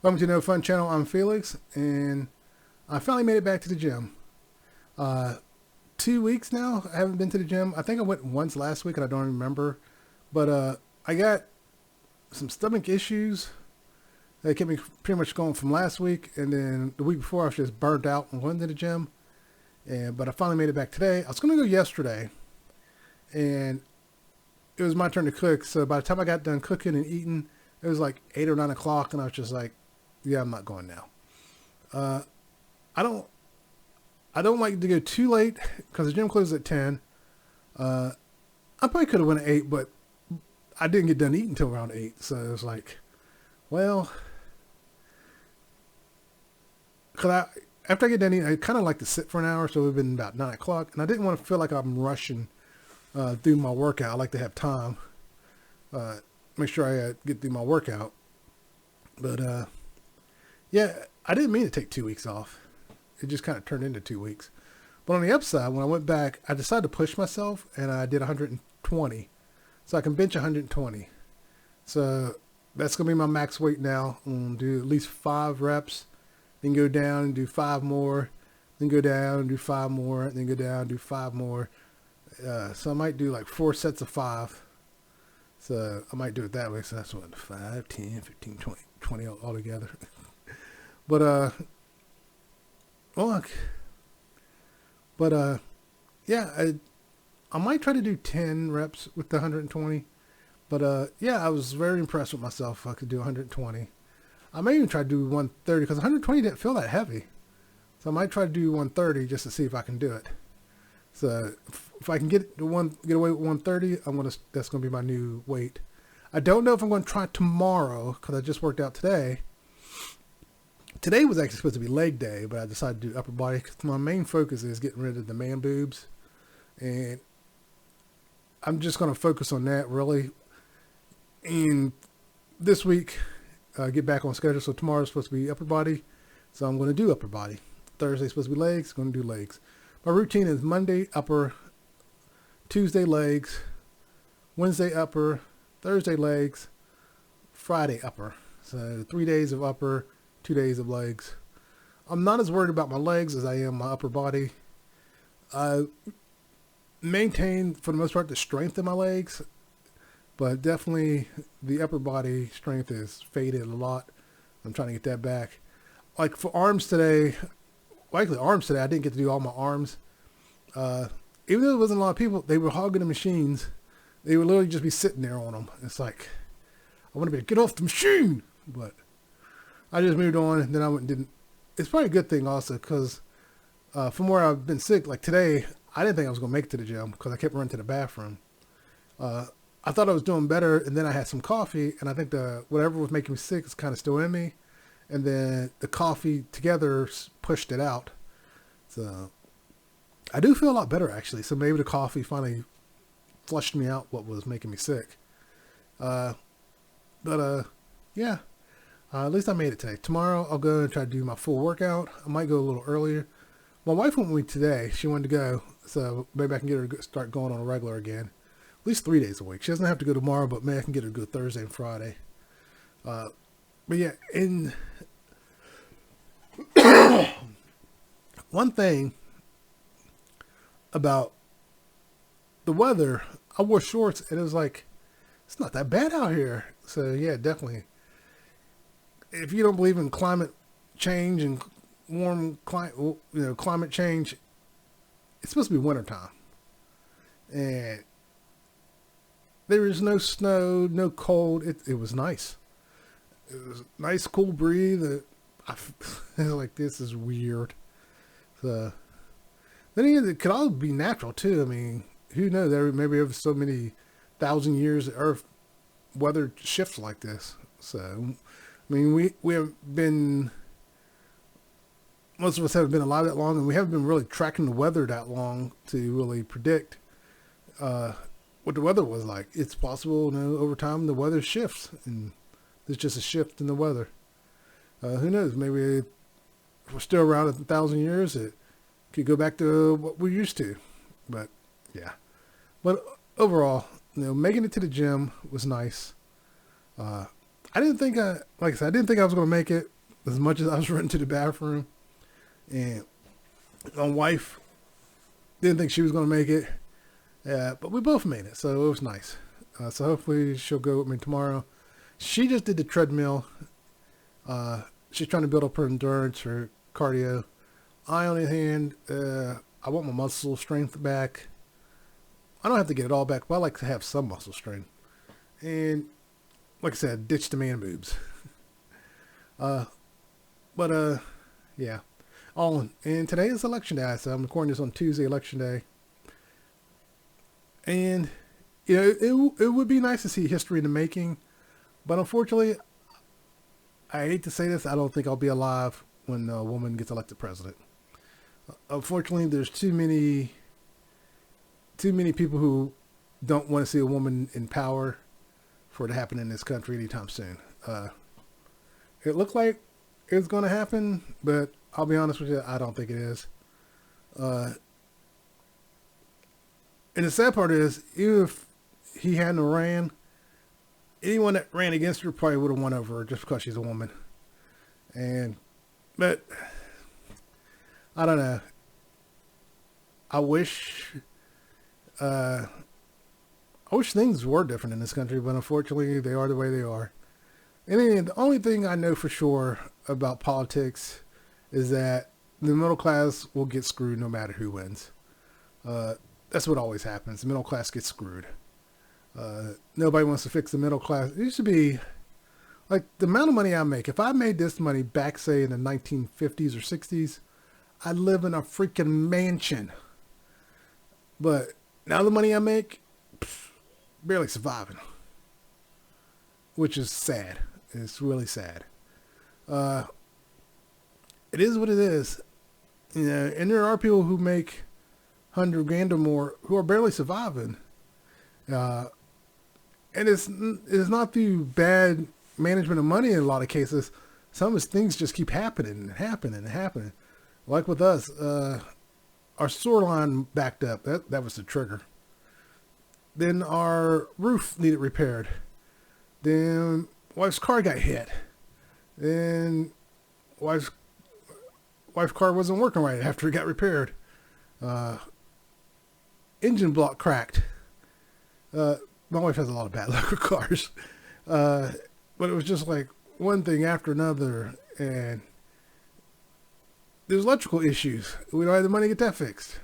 Welcome to No Fun Channel. I'm Felix, and I finally made it back to the gym. Uh, 2 weeks now. I haven't been to the gym. I think I went once last week, and I don't remember. But I got some stomach issues that kept me pretty much going from last week, and then the week before I was just burnt out and going to the gym. But I finally made it back today. I was going to go yesterday, and it was my turn to cook. So by the time I got done cooking and eating, it was like 8 or 9 o'clock, and I was just like, "Yeah, I'm not going now." Uh, I don't I don't like to go too late because the gym closes at 10. Uh, I probably could have went at 8, but I didn't get done eating until around 8. So it was like, well, cause after I get done eating, I kind of like to sit for an hour. So it would have been about 9 o'clock. And I didn't want to feel like I'm rushing through my workout. I like to have time, uh, make sure I get through my workout. But yeah, I didn't mean to take 2 weeks off. It just kind of turned into 2 weeks. But on the upside, when I went back, I decided to push myself and I did 120. So I can bench 120. So that's going to be my max weight now. I'm going to do at least 5 reps, then go down and do 5 more, then go down and do 5 more, then go down and do 5 more. So I might do like 4 sets of 5. So I might do it that way. So that's what, 5, 10, 15, 20 all together. But, look, but, yeah, I might try to do 10 reps with the 120. But, yeah, I was very impressed with myself if I could do 120. I may even try to do 130 because 120 didn't feel that heavy. So I might try to do 130 just to see if I can do it. So if I can get away with 130, that's gonna be my new weight. I don't know if I'm going to try tomorrow because I just worked out today. Today was actually supposed to be leg day, but I decided to do upper body because my main focus is getting rid of the man boobs, and I'm just going to focus on that really. And this week, get back on schedule. So tomorrow's supposed to be upper body, so I'm going to do upper body. Thursday's supposed to be legs. Going to do legs. My routine is Monday upper, Tuesday legs, Wednesday upper, Thursday legs, Friday upper. So 3 days of upper, 2 days of legs. I'm not as worried about my legs as I am my upper body. I maintain, for the most part, the strength in my legs, but definitely the upper body strength is faded a lot. I'm trying to get that back. Like for arms today, I didn't get to do all my arms. Even though there wasn't a lot of people, they were hogging the machines. They would literally just be sitting there on them. It's like, I want to be able to get off the machine. But I just moved on, and then I went and didn't. It's probably a good thing also, because from where I've been sick, like today, I didn't think I was going to make it to the gym because I kept running to the bathroom. I thought I was doing better, and then I had some coffee, and I think whatever was making me sick is kind of still in me. And then the coffee together pushed it out. So I do feel a lot better, actually. So maybe the coffee finally flushed me out what was making me sick. But yeah, at least I made it today. Tomorrow I'll go and try to do my full workout. I might go a little earlier. My wife went with me today. She wanted to go. So maybe I can get her to start going on a regular again. At least 3 days a week. She doesn't have to go tomorrow, but maybe I can get her to go Thursday and Friday. But yeah, one thing about the weather, I wore shorts and it was like, it's not that bad out here. So yeah, definitely. If you don't believe in climate change and climate change, it's supposed to be wintertime. And there is no snow, no cold. It was nice. It was a nice, cool breeze. I was like, this is weird. So then again, it could all be natural too. I mean, who knows? Maybe over so many thousand years, the Earth weather shifts like this. So, I mean, we have been, most of us haven't been alive that long, and we haven't been really tracking the weather that long to really predict what the weather was like. It's possible, over time the weather shifts, and there's just a shift in the weather. Who knows? Maybe if we're still around in 1,000 years, it could go back to what we're used to. But yeah. But overall, making it to the gym was nice. I didn't think like I said, I didn't think I was going to make it as much as I was running to the bathroom. And my wife didn't think she was going to make it. But we both made it, so it was nice. So hopefully she'll go with me tomorrow. She just did the treadmill. She's trying to build up her endurance, her cardio. I, on the other hand, I want my muscle strength back. I don't have to get it all back, but I like to have some muscle strength. And like I said, ditch the man boobs. But yeah. And today is election day, so I'm recording this on Tuesday, election day. And you know, it would be nice to see history in the making, but unfortunately, I hate to say this, I don't think I'll be alive when a woman gets elected president. Unfortunately, there's too many people who don't want to see a woman in power for it to happen in this country anytime soon. It looked like it's going to happen, but I'll be honest with you, I don't think it is. And the sad part is, even if he hadn't ran, anyone that ran against her probably would have won over her just because she's a woman. But I don't know. I wish things were different in this country, but unfortunately they are the way they are. And then the only thing I know for sure about politics is that the middle class will get screwed no matter who wins. That's what always happens. The middle class gets screwed. Nobody wants to fix the middle class. It used to be like the amount of money I make. If I made this money back, say, in the 1950s or 60s, I'd live in a freaking mansion. But now the money I make, barely surviving. Which is sad. It's really sad. It is what it is. You know, and there are people who make 100 grand or more who are barely surviving. And it's not through bad management of money in a lot of cases. Some of these things just keep happening and happening and happening. Like with us, our sewer line backed up. That was the trigger. Then our roof needed repaired. Then wife's car got hit. Then wife's car wasn't working right after it got repaired. Engine block cracked. My wife has a lot of bad luck with cars. But it was just like one thing after another. And there's electrical issues. We don't have the money to get that fixed.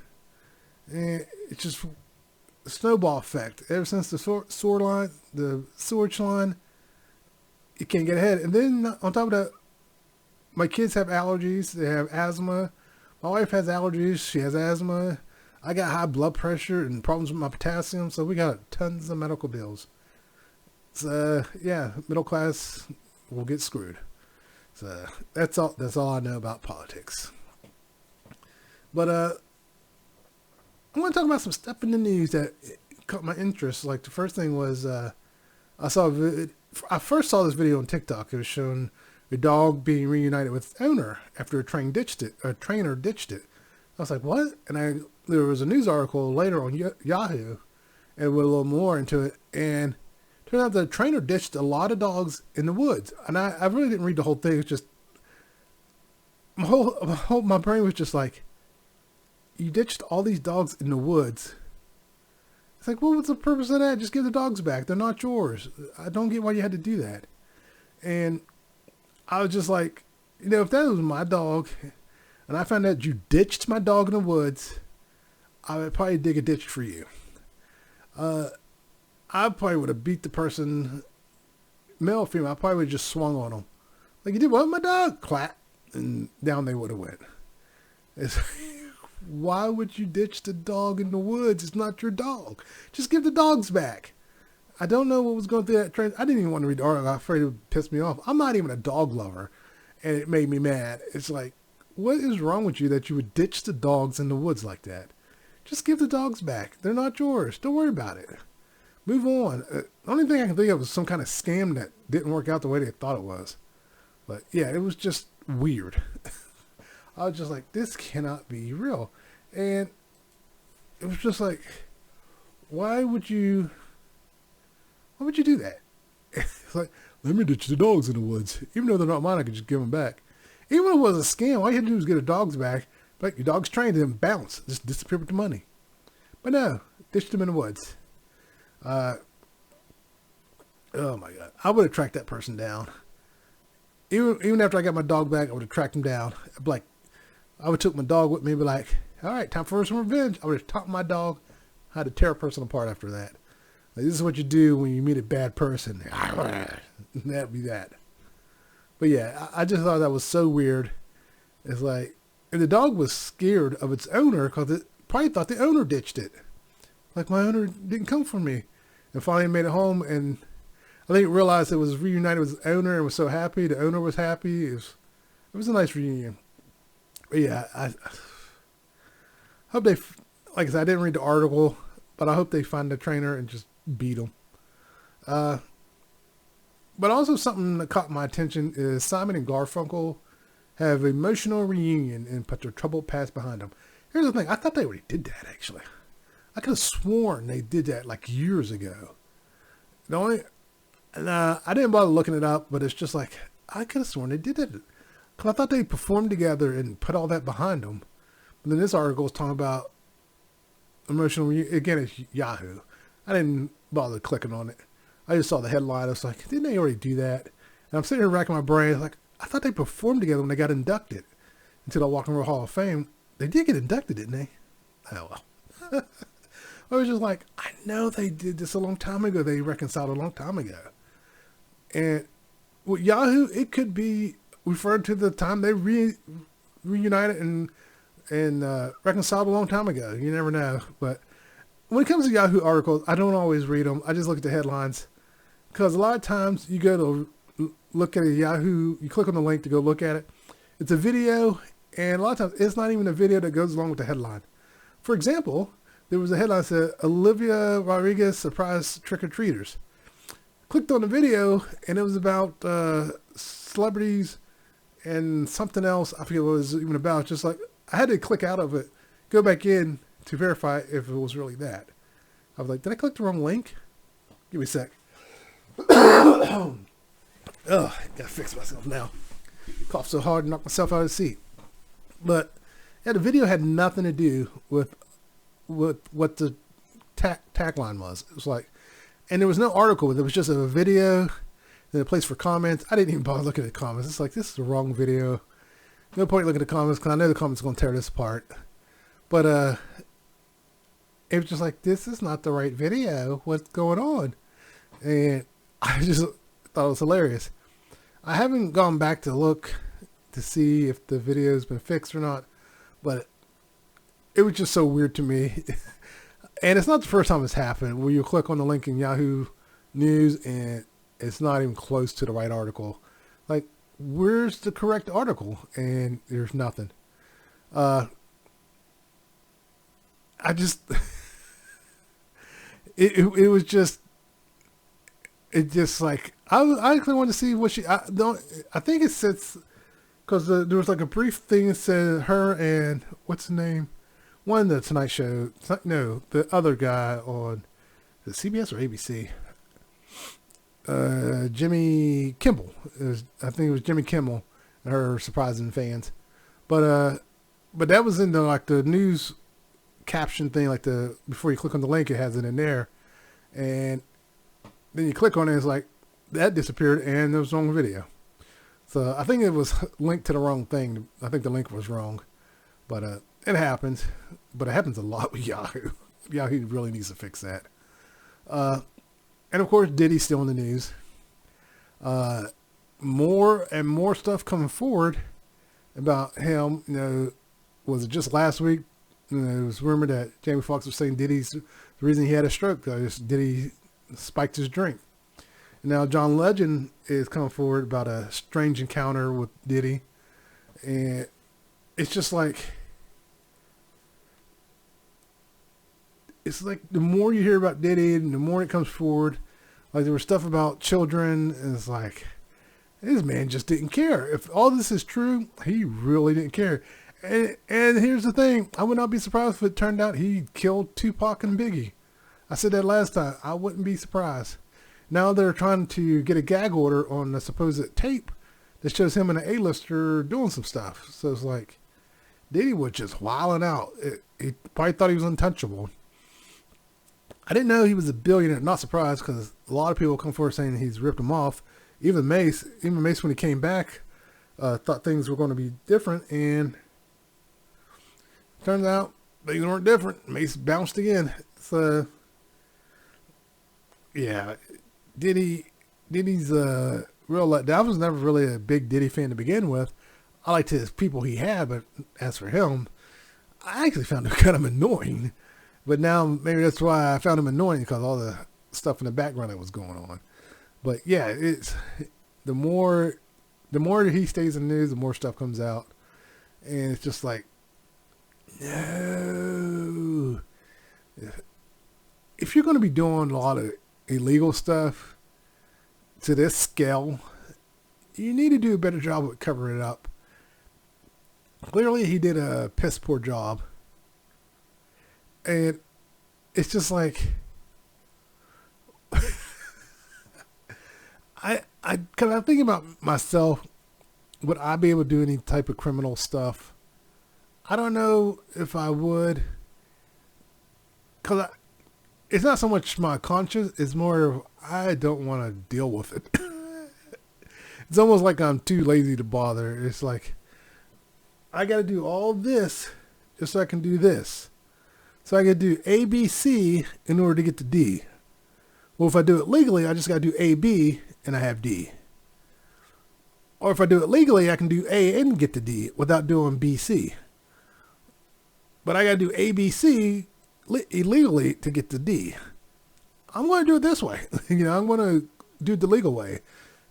And it's just a snowball effect. Ever since the sewer line, the sewage line, you can't get ahead. And then on top of that, my kids have allergies. They have asthma. My wife has allergies. She has asthma. I got high blood pressure and problems with my potassium, so we got tons of medical bills. So yeah, middle class will get screwed. So that's all I know about politics. But I want to talk about some stuff in the news that caught my interest. Like the first thing was I first saw this video on TikTok. It was showing a dog being reunited with its owner after a trainer ditched it. I was like, what? And there was a news article later on Yahoo, and went a little more into it. And it turned out the trainer ditched a lot of dogs in the woods. And I really didn't read the whole thing. It's just my brain was just like, you ditched all these dogs in the woods. It's like, well, what's the purpose of that? Just give the dogs back. They're not yours. I don't get why you had to do that. And I was just like, you know, if that was my dog, and I found out you ditched my dog in the woods, I would probably dig a ditch for you. I probably would have beat the person, male or female. I probably would have just swung on them. Like, you did what, my dog? Clap. And down they would have went. It's why would you ditch the dog in the woods? It's not your dog. Just give the dogs back. I don't know what was going through that train. I didn't even want to read the article. I was afraid it would piss me off. I'm not even a dog lover, and it made me mad. It's like, what is wrong with you that you would ditch the dogs in the woods like that? Just give the dogs back. They're not yours. Don't worry about it. Move on. The only thing I can think of was some kind of scam that didn't work out the way they thought it was. But yeah, it was just weird. I was just like, this cannot be real. And it was just like, why would you do that? It's like, let me ditch the dogs in the woods. Even though they're not mine, I could just give them back. Even if it was a scam, all you had to do was get the dogs back. But your dog's trained them, bounce, just disappear with the money. But no, ditched them in the woods. Oh my God. I would have tracked that person down. Even after I got my dog back, I would have tracked him down. Like, I would have took my dog with me and be like, all right, time for some revenge. I would have taught my dog how to tear a person apart after that. Like, this is what you do when you meet a bad person. That'd be that. But yeah, I just thought that was so weird. It's like, and the dog was scared of its owner because it probably thought the owner ditched it. Like, my owner didn't come for me. And finally made it home, and I think it realized it was reunited with its owner and was so happy. The owner was happy. It was a nice reunion. But yeah, I hope they, like I said, I didn't read the article, but I hope they find the trainer and just beat him. But also something that caught my attention is Simon and Garfunkel have an emotional reunion and put their troubled past behind them. Here's the thing. I thought they already did that, actually. I could have sworn they did that like years ago. I didn't bother looking it up, but it's just like, I could have sworn they did it. Because I thought they performed together and put all that behind them. But then this article is talking about emotional reunion. Again, it's Yahoo. I didn't bother clicking on it. I just saw the headline. I was like, didn't they already do that? And I'm sitting here racking my brain. Like, I thought they performed together when they got inducted into the Rock and Roll Hall of Fame. They did get inducted, didn't they? Oh, well. I was just like, I know they did this a long time ago. They reconciled a long time ago. And with Yahoo, it could be referred to the time they reunited and reconciled a long time ago. You never know. But when it comes to Yahoo articles, I don't always read them. I just look at the headlines. Because a lot of times you go to look at a Yahoo, you click on the link to go look at it. It's a video, and a lot of times it's not even a video that goes along with the headline. For example, there was a headline that said, Olivia Rodriguez surprised trick-or-treaters. Clicked on the video, and it was about celebrities and something else. I forget what it was even about. Just like, I had to click out of it, go back in to verify if it was really that. I was like, did I click the wrong link? Give me a sec. Ugh, gotta fix myself now. Coughed so hard and knocked myself out of the seat. But yeah, the video had nothing to do with what the tagline was. It was like, and there was no article. There was just a video and a place for comments. I didn't even bother looking at the comments. It's like, this is the wrong video. No point looking at the comments because I know the comments are going to tear this apart. But it was just like, this is not the right video. What's going on? And I just thought it was hilarious. I haven't gone back to look to see if the video's been fixed or not, but it was just so weird to me. And it's not the first time it's happened where you click on the link in Yahoo News and it's not even close to the right article. Like, where's the correct article? And there's nothing. I just, it was just, it just like, I actually wanted to see what I think it says, because there was like a brief thing that said her and, what's the name? One of the Tonight Show, no, the other guy on the CBS or ABC, Jimmy Kimmel. I think it was Jimmy Kimmel and her surprising fans. But that was in the news caption thing, before you click on the link, it has it in there. And then you click on it, it's like, that disappeared and there was the wrong video. So I think it was linked to the wrong thing. I think the link was wrong. But it happens. But it happens a lot with Yahoo. Yahoo really needs to fix that. And of course, Diddy's still in the news. More and more stuff coming forward about him. Was it just last week? It was rumored that Jamie Foxx was saying Diddy's the reason he had a stroke because Diddy spiked his drink. And now John Legend is coming forward about a strange encounter with Diddy. And it's just like, it's like the more you hear about Diddy and the more it comes forward, like there was stuff about children, and it's like, this man just didn't care. If all this is true, he really didn't care. And here's the thing, I would not be surprised if it turned out he killed Tupac and Biggie. I said that last time. I wouldn't be surprised. Now they're trying to get a gag order on a supposed tape that shows him and an A-lister doing some stuff. So it's like, Diddy was just wilding out. He probably thought he was untouchable. I didn't know he was a billionaire. Not surprised, because a lot of people come forward saying he's ripped him off. Even Mace when he came back, thought things were going to be different, and turns out things weren't different. Mace bounced again. So yeah, Diddy's real letdown. I was never really a big Diddy fan to begin with. I liked his people he had, but as for him, I actually found him kind of annoying. But now maybe that's why I found him annoying, because all the stuff in the background that was going on. But yeah, it's the more he stays in the news, the more stuff comes out, and it's just like, no. If you're going to be doing a lot of illegal stuff to this scale, you need to do a better job of covering it up. Clearly, he did a piss poor job. And it's just like, cause I'm thinking about myself, would I be able to do any type of criminal stuff? I don't know if I would, cause it's not so much my conscience, it's more of, I don't want to deal with it. It's almost like I'm too lazy to bother. It's like, I got to do all this just so I can do this. So I got to do A, B, C in order to get to D. Well, if I do it legally, I just got to do A, B, and I have D. Or if I do it legally, I can do A and get to D without doing B, C. But I got to do A, B, C illegally to get to D. I'm going to do it this way. I'm going to do it the legal way,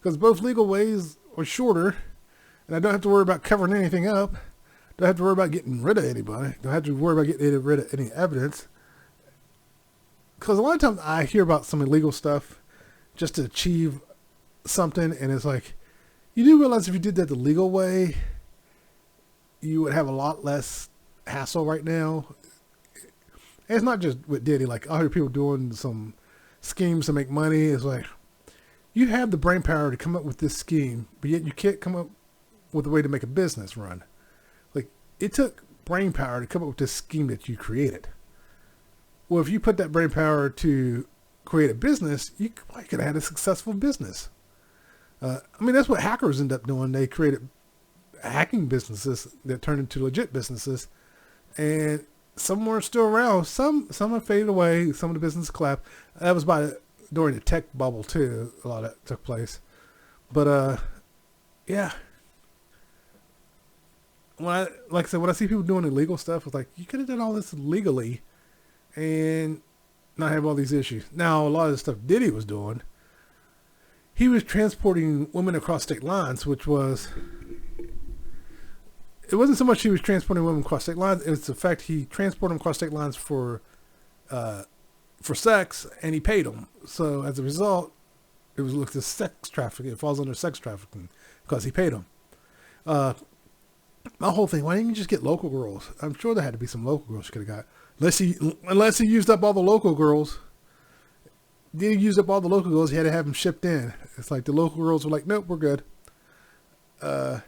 because both legal ways are shorter, and I don't have to worry about covering anything up. Don't have to worry about getting rid of anybody. Don't have to worry about getting rid of any evidence. Because a lot of times I hear about some illegal stuff just to achieve something, and it's like, you do realize if you did that the legal way, you would have a lot less hassle right now. And it's not just with Diddy. Like, I hear people doing some schemes to make money. It's like, you have the brain power to come up with this scheme, but yet you can't come up with a way to make a business run. Like, it took brain power to come up with this scheme that you created. Well, if you put that brain power to create a business, you could have had a successful business. That's what hackers end up doing. They created hacking businesses that turned into legit businesses, and some are still around. Some have faded away. Some of the business collapsed. That was during the tech bubble too. A lot of that took place. But yeah. When I see people doing illegal stuff, it's like, you could have done all this legally and not have all these issues. Now, a lot of the stuff Diddy was doing, he was transporting women across state lines, which was, it wasn't so much he was transporting women across state lines, it was the fact he transported them across state lines for sex, and he paid them. So as a result, it was looked as sex trafficking. It falls under sex trafficking because he paid them. My whole thing, why didn't you just get local girls? I'm sure there had to be some local girls you could have got. Unless he used up all the local girls. Did he use up all the local girls? He had to have them shipped in. It's like the local girls were like, nope, we're good. And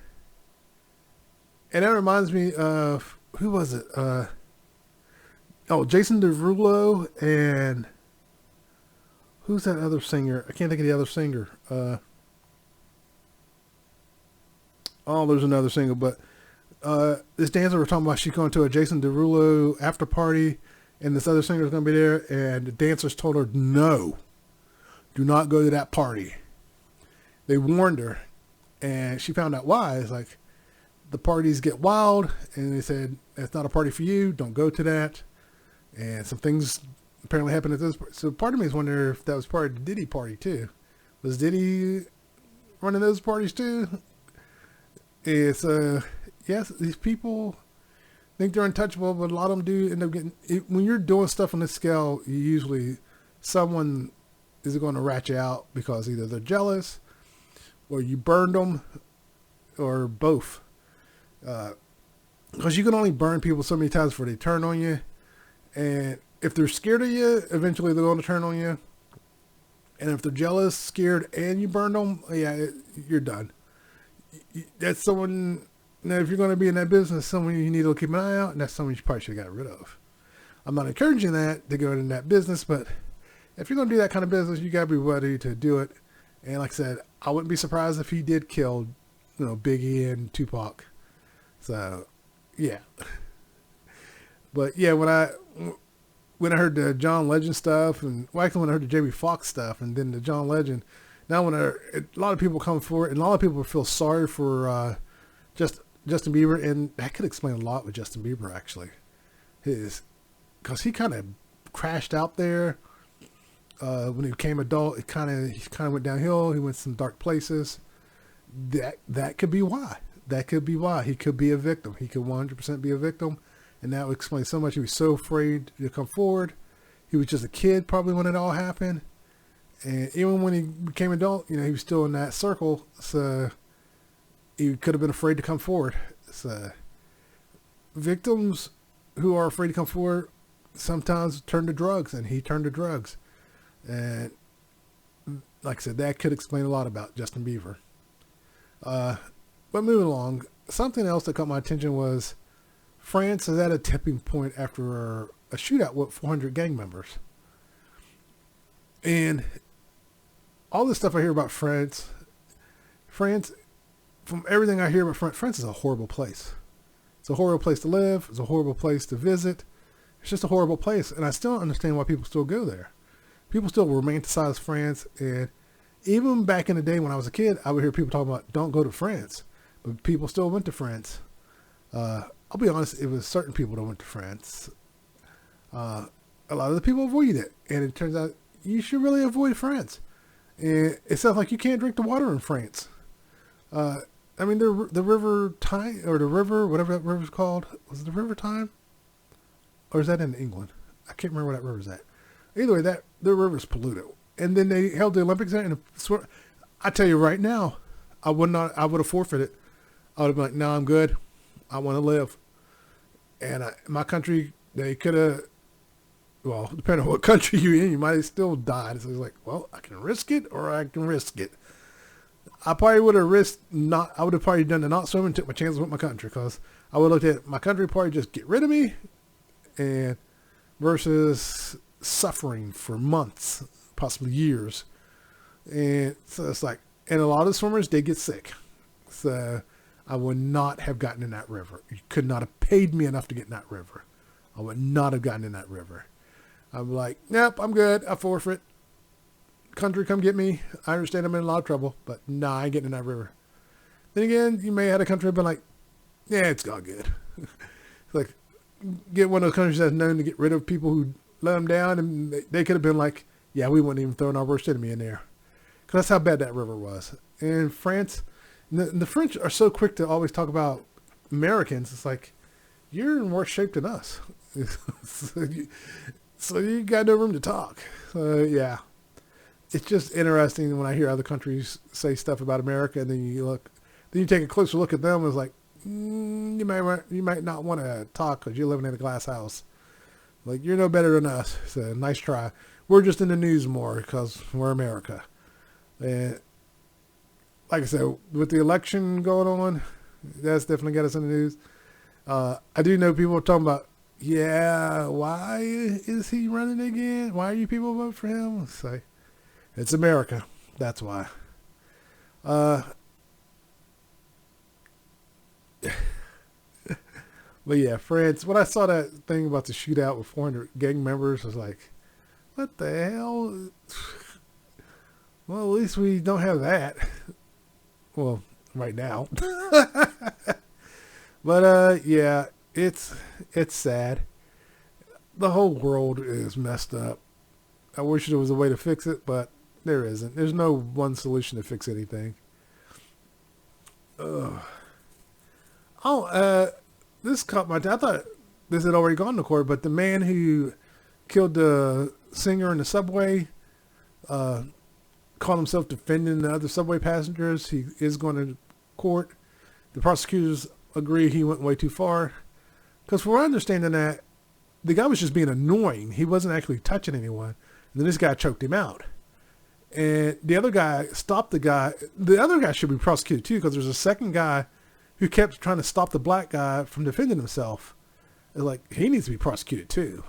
that reminds me of, who was it? Jason Derulo, and who's that other singer? I can't think of the other singer. There's another singer, but this dancer we're talking about, she's going to a Jason Derulo after party, and this other singer is going to be there, and the dancers told her, no, do not go to that party. They warned her, and she found out why. It's like, the parties get wild, and they said, it's not a party for you, don't go to that. And some things apparently happened at those. So part of me is wondering if that was part of the Diddy party too. Was Diddy running those parties too? It's yes, these people think they're untouchable, but a lot of them do end up getting. When you're doing stuff on this scale, you usually someone is going to rat you out because either they're jealous, or you burned them, or both. Because you can only burn people so many times before they turn on you. And if they're scared of you, eventually they're going to turn on you. And if they're jealous, scared, and you burn them, yeah, you're done. That's someone. Now, if you're going to be in that business, someone you need to keep an eye out, and that's someone you probably should have got rid of. I'm not encouraging that to go in that business, but if you're going to do that kind of business, you got to be ready to do it. And like I said, I wouldn't be surprised if he did kill, Biggie and Tupac. So, yeah. But yeah, when I heard the John Legend stuff, and actually when I heard the Jamie Foxx stuff, and then the John Legend, now when a lot of people come forward, and a lot of people feel sorry for Justin Bieber, and that could explain a lot with Justin Bieber actually, because he kind of crashed out there when he became adult. He kind of went downhill. He went some dark places. That could be why. That could be why he could be a victim. He could 100% be a victim. And that would explain so much. He was so afraid to come forward. He was just a kid probably when it all happened. And even when he became adult, he was still in that circle. So he could have been afraid to come forward. So victims who are afraid to come forward sometimes turn to drugs, and he turned to drugs. And like I said, that could explain a lot about Justin Bieber. But moving along, something else that caught my attention was France is at a tipping point after a shootout with 400 gang members. And all this stuff I hear about France, from everything I hear about France is a horrible place. It's a horrible place to live. It's a horrible place to visit. It's just a horrible place. And I still don't understand why people still go there. People still romanticize France. And even back in the day when I was a kid, I would hear people talking about don't go to France. But people still went to France. I'll be honest, it was certain people that went to France. A lot of the people avoided it. And it turns out you should really avoid France. And it sounds like you can't drink the water in France. The river Tyne, or the river, whatever that river's called. Was it the River Tyne? Or is that in England? I can't remember where that river's at. Either way, the river's polluted. And then they held the Olympics there. And I tell you right now, I would have forfeited. I would have been like, no, I'm good. I want to live. And my country, they could have, well, depending on what country you're in, you might have still died. So it's like, well, I can risk it or I can risk it. I probably would have I would have probably done the not swimming, took my chances with my country, because I would have looked at my country probably just get rid of me, and versus suffering for months, possibly years. And so it's like, and a lot of swimmers, they get sick. So I would not have gotten in that river. You could not have paid me enough to get in that river. I would not have gotten in that river. I'm like, nope, I'm good. I forfeit. Country, come get me. I understand I'm in a lot of trouble, but nah, I ain't getting in that river. Then again, you may have had a country been like, yeah, it's all good. It's like, get one of those countries that's known to get rid of people who let them down, and they could have been like, yeah, we wouldn't even throw our worst enemy in there. Because that's how bad that river was. And France, the French are so quick to always talk about Americans. It's like, you're in worse shape than us. So you got no room to talk. Yeah. It's just interesting when I hear other countries say stuff about America, and then you take a closer look at them, and it's like, you might not want to talk because you're living in a glass house. Like, you're no better than us. So nice try. We're just in the news more because we're America. And like I said, with the election going on, that's definitely got us in the news. I do know people are talking about, yeah, why is he running again? Why are you people vote for him? It's like, it's America. That's why. But yeah, France, when I saw that thing about the shootout with 400 gang members, I was like, what the hell? Well, at least we don't have that. Well, right now. But yeah, it's sad. The whole world is messed up. I wish there was a way to fix it, but there isn't. There's no one solution to fix anything. This caught my attention. I thought this had already gone to court, but the man who killed the singer in the subway called himself defending the other subway passengers. He is going to court. The prosecutors agree he went way too far. Because we're understanding that the guy was just being annoying. He wasn't actually touching anyone. And then this guy choked him out. And the other guy stopped the guy. The other guy should be prosecuted too, because there's a second guy who kept trying to stop the black guy from defending himself. It's like, he needs to be prosecuted too.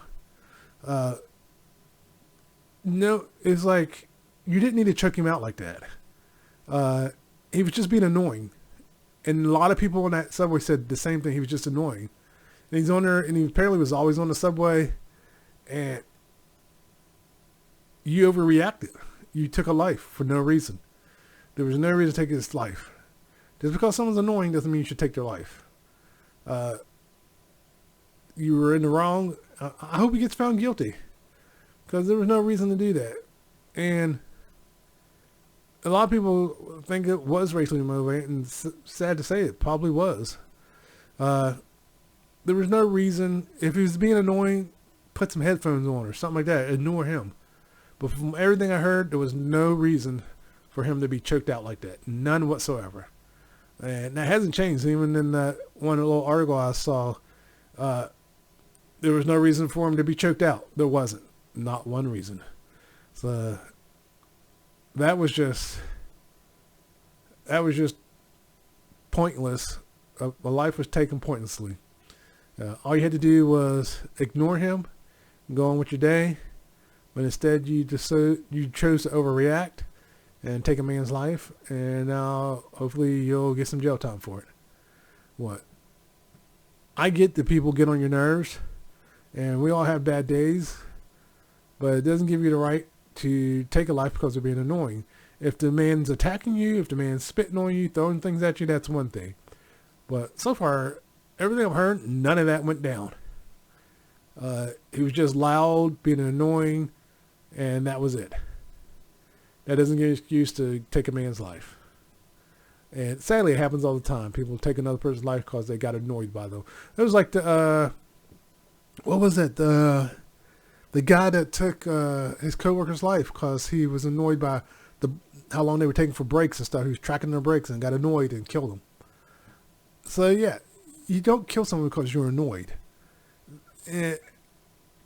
No, it's like, you didn't need to choke him out like that. He was just being annoying. And a lot of people on that subway said the same thing. He was just annoying. And he's on there, and he apparently was always on the subway, and you overreacted. You took a life for no reason. There was no reason to take his life. Just because someone's annoying doesn't mean you should take their life. You were in the wrong. I hope he gets found guilty, because there was no reason to do that. And a lot of people think it was racially motivated, and sad to say, it probably was. There was no reason. If he was being annoying, put some headphones on or something like that. Ignore him. But from everything I heard, there was no reason for him to be choked out like that. None whatsoever. And that hasn't changed. Even in that one little article I saw, there was no reason for him to be choked out. There wasn't. Not one reason. So that was just pointless. A life was taken pointlessly. All you had to do was ignore him, and go on with your day, but instead you chose to overreact and take a man's life, and now hopefully you'll get some jail time for it. What? I get that people get on your nerves, and we all have bad days, but it doesn't give you the right to take a life because they're being annoying. If the man's attacking you, if the man's spitting on you, throwing things at you, that's one thing. But so far, everything I've heard, none of that went down. He was just loud, being annoying, and that was it. That doesn't give an excuse to take a man's life. And sadly, it happens all the time. People take another person's life because they got annoyed by them. It was like what was it? The guy that took his coworker's life because he was annoyed by how long they were taking for breaks and stuff. He was tracking their breaks and got annoyed and killed them. So yeah, you don't kill someone because you're annoyed. Because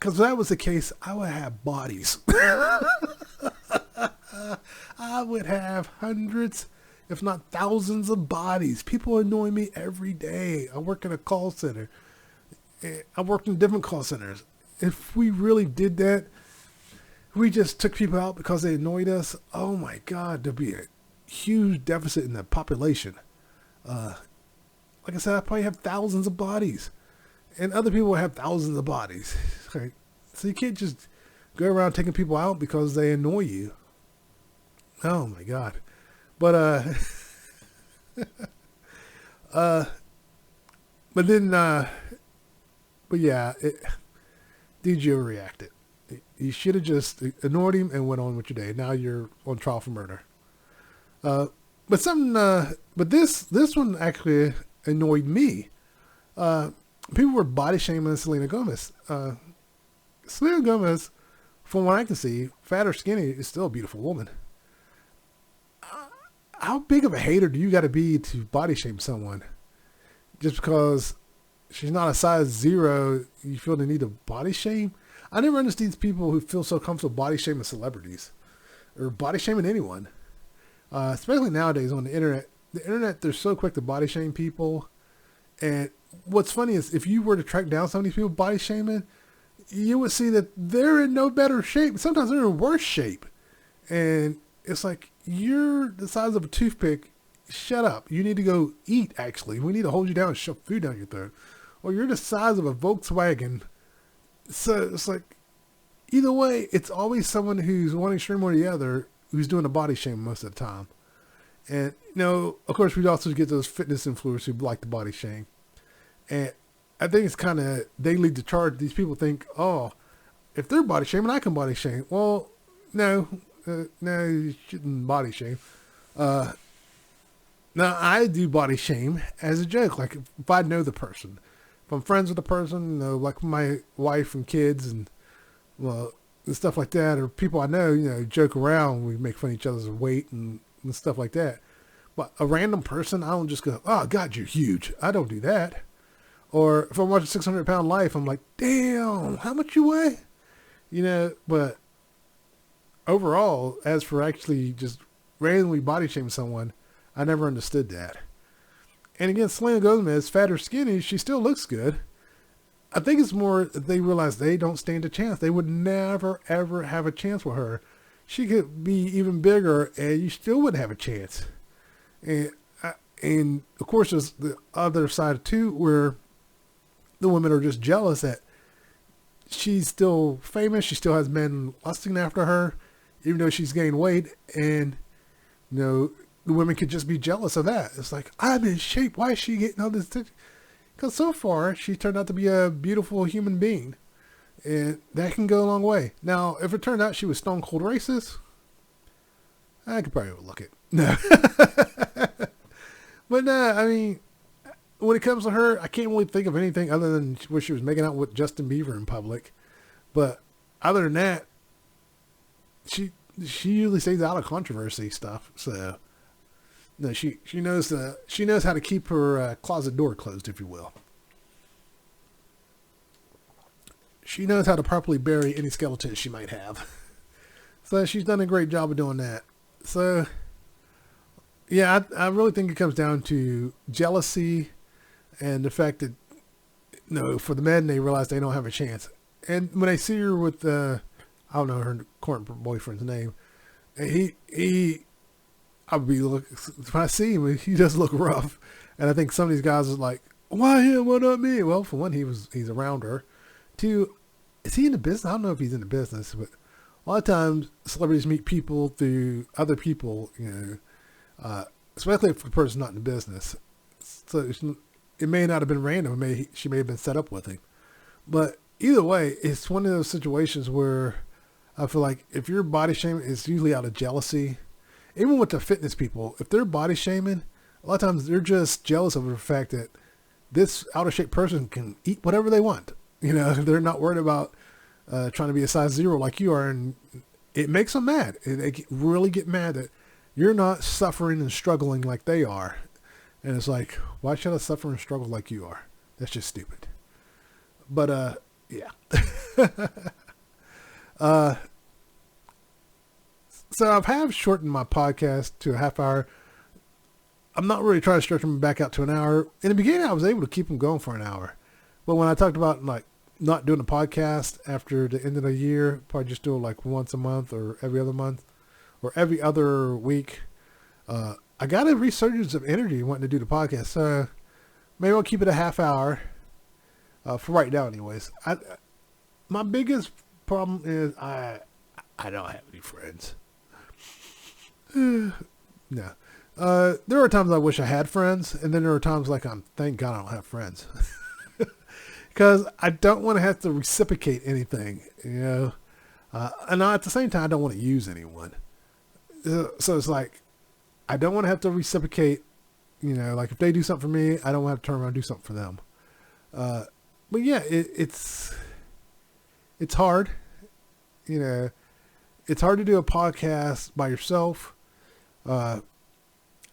if that was the case, I would have bodies. I would have hundreds, if not thousands of bodies. People annoy me every day. I work in a call center. I worked in different call centers. If we really did that, we just took people out because they annoyed us. Oh my God, there'd be a huge deficit in the population. Like I said, I probably have thousands of bodies. And other people have thousands of bodies. Right? So you can't just go around taking people out because they annoy you. Oh my God. But yeah, dude, you overreacted. You should have just ignored him and went on with your day. Now you're on trial for murder. But this one actually annoyed me. People were body shaming Selena Gomez. Selena Gomez, from what I can see, fat or skinny, is still a beautiful woman. How big of a hater do you got to be to body shame someone? Just because she's not a size 0, you feel the need to body shame? I never understand these people who feel so comfortable body shaming celebrities or body shaming anyone. Especially nowadays on the internet. The internet, they're so quick to body shame people. And what's funny is if you were to track down some of these people body shaming, you would see that they're in no better shape. Sometimes they're in worse shape. And it's like, you're the size of a toothpick. Shut up. You need to go eat, actually. We need to hold you down and shove food down your throat. Or you're the size of a Volkswagen. So it's like, either way, it's always someone who's one extreme or the other who's doing the body shame most of the time. And, of course, we also get those fitness influencers who like the body shame. And I think it's kind of, they lead the charge. These people think, oh, if they're body shaming, I can body shame. Well, no, you shouldn't body shame. Now, I do body shame as a joke. Like, if I know the person, if I'm friends with the person, like my wife and kids and, and stuff like that, or people I know, joke around. We make fun of each other's weight and stuff like that. But a random person, I don't just go, oh, God, you're huge. I don't do that. Or if I'm watching 600-Pound Life, I'm like, damn, how much you weigh? But overall, as for actually just randomly body shaming someone, I never understood that. And again, Selen Gomez, fat or skinny, she still looks good. I think it's more that they realize they don't stand a chance. They would never, ever have a chance with her. She could be even bigger, and you still wouldn't have a chance. And of course, there's the other side too, where the women are just jealous that she's still famous. She still has men lusting after her, even though she's gained weight. And, the women could just be jealous of that. It's like, I'm in shape. Why is she getting all this? Because so far, she turned out to be a beautiful human being. And that can go a long way. Now, if it turned out she was stone cold racist, I could probably overlook it. No. But I mean, when it comes to her, I can't really think of anything other than where she was making out with Justin Bieber in public. But other than that, she usually stays out of controversy stuff. So no, she knows how to keep her closet door closed, if you will. She knows how to properly bury any skeletons she might have. So she's done a great job of doing that. So yeah, I really think it comes down to jealousy and the fact that, for the men, they realize they don't have a chance. And when I see her with, I don't know her current boyfriend's name, I'll be when I see him, he does look rough. And I think some of these guys are like, why him? Why not me? Well, for one, he's around her. Two, is he in the business? I don't know if he's in the business, but a lot of times celebrities meet people through other people, especially if the person's not in the business. So it may not have been random. She may have been set up with him. But either way, it's one of those situations where I feel like if you're body shaming, it's usually out of jealousy. Even with the fitness people, if they're body shaming, a lot of times they're just jealous of the fact that this out of shape person can eat whatever they want. They're not worried about trying to be a size 0 like you are. And it makes them mad. They really get mad that you're not suffering and struggling like they are. And it's like, why should I suffer and struggle like you are? That's just stupid. But, yeah. So I've shortened my podcast to a half hour. I'm not really trying to stretch them back out to an hour. In the beginning, I was able to keep them going for an hour. But when I talked about not doing a podcast after the end of the year, probably just do it like once a month or every other month or every other week, I got a resurgence of energy wanting to do the podcast. So maybe I'll keep it a half hour for right now anyways. My biggest problem is I don't have any friends. No. There are times I wish I had friends, and then there are times like thank God I don't have friends. Because I don't want to have to reciprocate anything, and at the same time, I don't want to use anyone. So it's like, I don't want to have to reciprocate, like if they do something for me, I don't want to have to turn around and do something for them. But yeah, it's hard, it's hard to do a podcast by yourself. I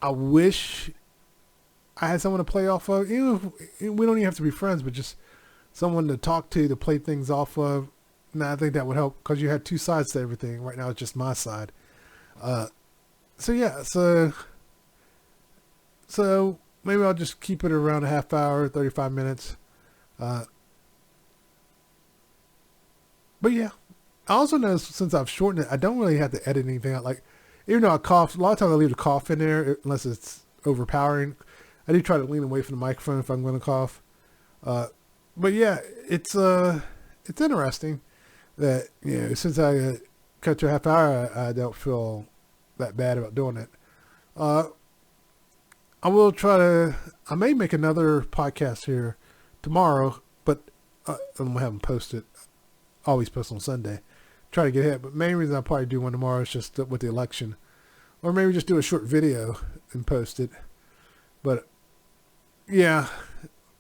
wish I had someone to play off of. We don't even have to be friends, but just someone to talk to play things off of. And I think that would help because you had two sides to everything. Right now, it's just my side. So yeah, so maybe I'll just keep it around a half hour, 35 minutes. But yeah, I also know since I've shortened it, I don't really have to edit anything out. Like, even though I cough, a lot of times I leave the cough in there unless it's overpowering. I do try to lean away from the microphone if I'm going to cough. But yeah, it's interesting that, since I cut to a half hour, I don't feel that bad about doing it. I may make another podcast here tomorrow, but I'm going to have them posted. Always post on Sunday. Try to get ahead, but main reason I'll probably do one tomorrow is just with the election. Or maybe just do a short video and post it. But yeah,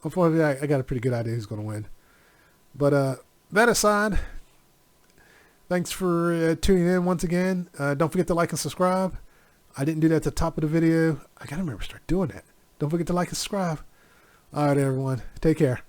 unfortunately I got a pretty good idea who's going to win. But that aside, thanks for tuning in once again. Don't forget to like and subscribe. I didn't do that at the top of the video. I got to remember to start doing that. Don't forget to like and subscribe. All right, everyone. Take care.